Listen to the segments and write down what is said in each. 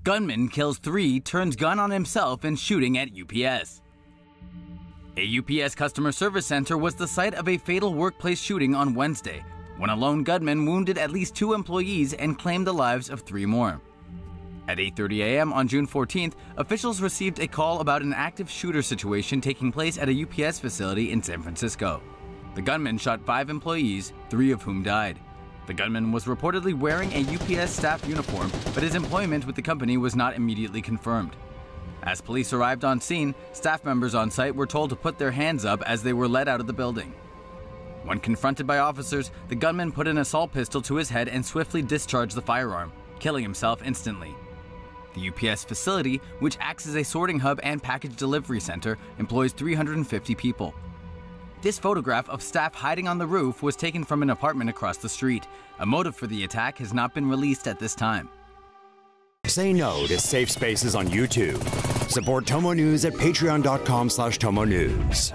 Gunman kills 3, turns gun on himself in shooting at UPS. A UPS customer service center was the site of a fatal workplace shooting on Wednesday, when a lone gunman wounded at least 2 employees and claimed the lives of 3 more. At 8:30 a.m. on June 14th, officials received a call about an active shooter situation taking place at a UPS facility in San Francisco. The gunman shot 5 employees, 3 of whom died. The gunman was reportedly wearing a UPS staff uniform, but his employment with the company was not immediately confirmed. As police arrived on scene, staff members on site were told to put their hands up as they were led out of the building. When confronted by officers, the gunman put an assault pistol to his head and swiftly discharged the firearm, killing himself instantly. The UPS facility, which acts as a sorting hub and package delivery center, employs 350 people. This photograph of staff hiding on the roof was taken from an apartment across the street. A motive for the attack has not been released at this time. Say no to safe spaces on YouTube. Support TomoNews at patreon.com/TomoNews.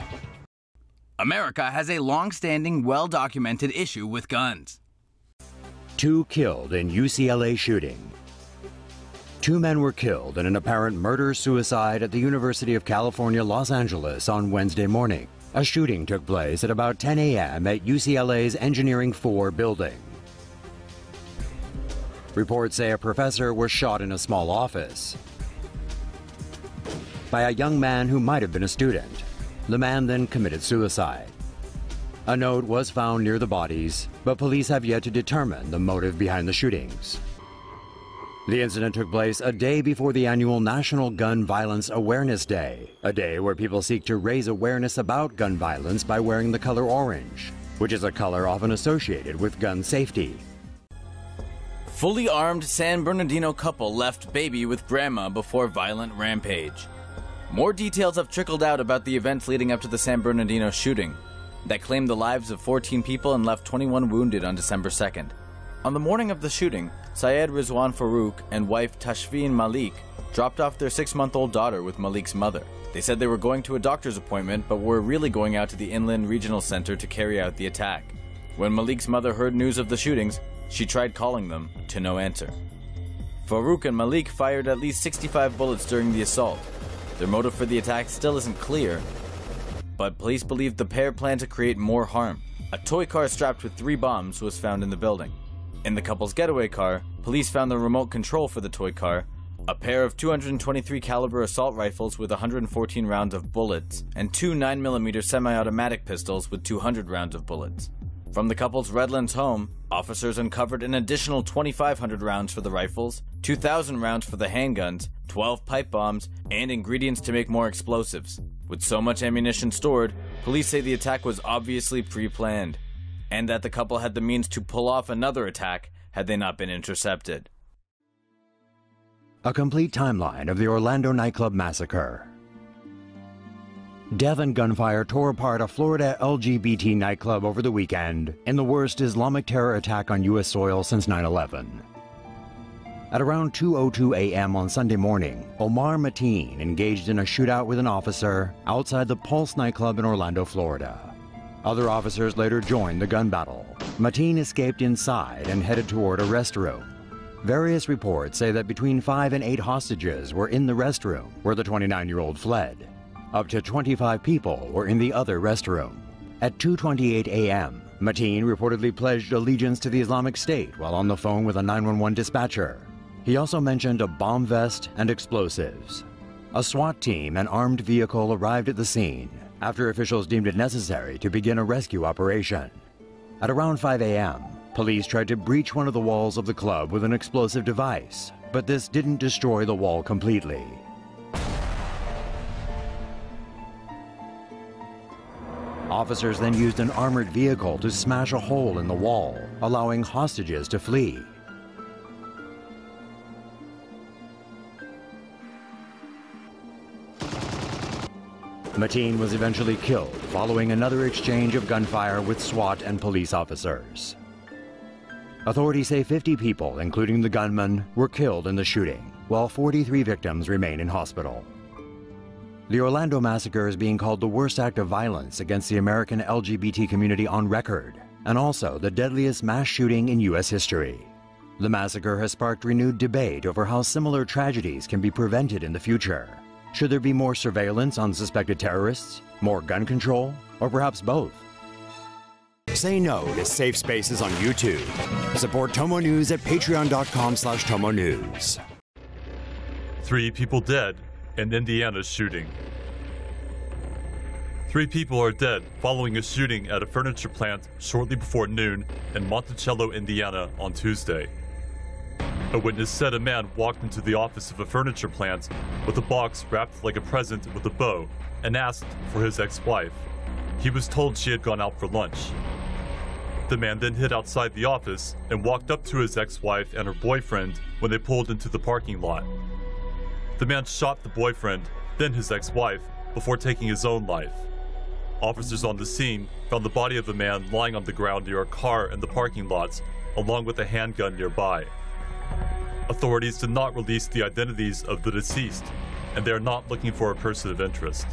America has a long-standing, well-documented issue with guns. 2 killed in UCLA shooting. 2 men were killed in an apparent murder-suicide at the University of California, Los Angeles on Wednesday morning. A shooting took place at about 10 a.m. at UCLA's Engineering 4 building. Reports say a professor was shot in a small office by a young man who might have been a student. The man then committed suicide. A note was found near the bodies, but police have yet to determine the motive behind the shootings. The incident took place a day before the annual National Gun Violence Awareness Day, a day where people seek to raise awareness about gun violence by wearing the color orange, which is a color often associated with gun safety. Fully armed San Bernardino couple left baby with grandma before violent rampage. More details have trickled out about the events leading up to the San Bernardino shooting that claimed the lives of 14 people and left 21 wounded on December 2nd. On the morning of the shooting, Syed Rizwan Farouk and wife Tashfeen Malik dropped off their 6-month-old daughter with Malik's mother. They said they were going to a doctor's appointment, but were really going out to the Inland Regional Center to carry out the attack. When Malik's mother heard news of the shootings, she tried calling them, to no answer. Farouk and Malik fired at least 65 bullets during the assault. Their motive for the attack still isn't clear, but police believe the pair plan to create more harm. A toy car strapped with 3 bombs was found in the building. In the couple's getaway car, police found the remote control for the toy car, a pair of 223 caliber assault rifles with 114 rounds of bullets, and 2 9mm semi-automatic pistols with 200 rounds of bullets. From the couple's Redlands home, officers uncovered an additional 2,500 rounds for the rifles, 2,000 rounds for the handguns, 12 pipe bombs, and ingredients to make more explosives. With so much ammunition stored, police say the attack was obviously pre-planned, and that the couple had the means to pull off another attack had they not been intercepted. A complete timeline of the Orlando nightclub massacre. Death and gunfire tore apart a Florida LGBT nightclub over the weekend in the worst Islamic terror attack on U.S. soil since 9/11. At around 2:02 a.m. on Sunday morning, Omar Mateen engaged in a shootout with an officer outside the Pulse nightclub in Orlando, Florida. Other officers later joined the gun battle. Mateen escaped inside and headed toward a restroom. Various reports say that between 5 and 8 hostages were in the restroom where the 29-year-old fled. Up to 25 people were in the other restroom. At 2:28 a.m., Mateen reportedly pledged allegiance to the Islamic State while on the phone with a 911 dispatcher. He also mentioned a bomb vest and explosives. A SWAT team and armed vehicle arrived at the scene after officials deemed it necessary to begin a rescue operation. At around 5 a.m., police tried to breach one of the walls of the club with an explosive device, but this didn't destroy the wall completely. Officers then used an armored vehicle to smash a hole in the wall, allowing hostages to flee. Mateen was eventually killed following another exchange of gunfire with SWAT and police officers. Authorities say 50 people, including the gunman, were killed in the shooting, while 43 victims remain in hospital. The Orlando massacre is being called the worst act of violence against the American LGBT community on record, and also the deadliest mass shooting in U.S. history. The massacre has sparked renewed debate over how similar tragedies can be prevented in the future. Should there be more surveillance on suspected terrorists, more gun control, or perhaps both? Say no to safe spaces on YouTube. Support TomoNews at patreon.com/TomoNews. 3 people dead in Indiana shooting. 3 people are dead following a shooting at a furniture plant shortly before noon in Monticello, Indiana on Tuesday. A witness said a man walked into the office of a furniture plant with a box wrapped like a present with a bow and asked for his ex-wife. He was told she had gone out for lunch. The man then hid outside the office and walked up to his ex-wife and her boyfriend when they pulled into the parking lot. The man shot the boyfriend, then his ex-wife, before taking his own life. Officers on the scene found the body of the man lying on the ground near a car in the parking lot, along with a handgun nearby. Authorities did not release the identities of the deceased, and they are not looking for a person of interest.